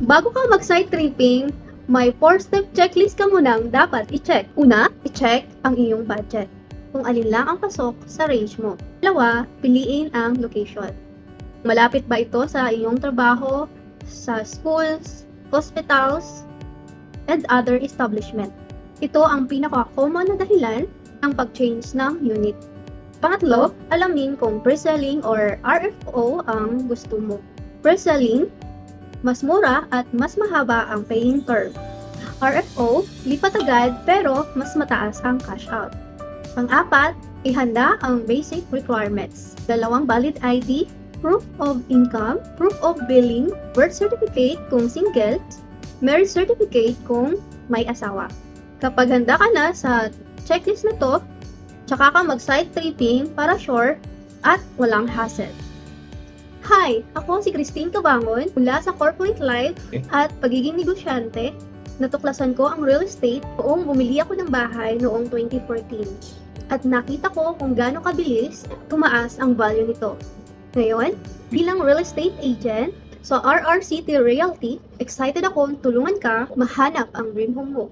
Bago ka mag-site tripping, may 4-step checklist ka munang dapat i-check. Una, i-check ang iyong budget. Kung alin lang ang pasok sa range mo. Dalawa, piliin ang location. Malapit ba ito sa iyong trabaho, sa schools, hospitals, and other establishment? Ito ang pinaka-common na dahilan ng pag-change ng unit. Pangatlo, alamin kung pre-selling or RFO ang gusto mo. Pre-selling, mas mura at mas mahaba ang paying term. RFO, lipat agad pero mas mataas ang cash out. Pang-apat, ihanda ang basic requirements. 2 valid ID, proof of income, proof of billing, birth certificate kung single, marriage certificate kung may asawa. Kapag handa ka na sa checklist na to, tsaka ka mag-site tripping para sure at walang hassle. Hi! Ako si Christine Cabangon mula sa Corporate Life at Pagiging Negosyante. Natuklasan ko ang real estate noong bumili ako ng bahay noong 2014. At nakita ko kung gaano kabilis tumaas ang value nito. Ngayon, bilang real estate agent sa RR City Realty, excited akong tulungan ka mahanap ang dream home mo.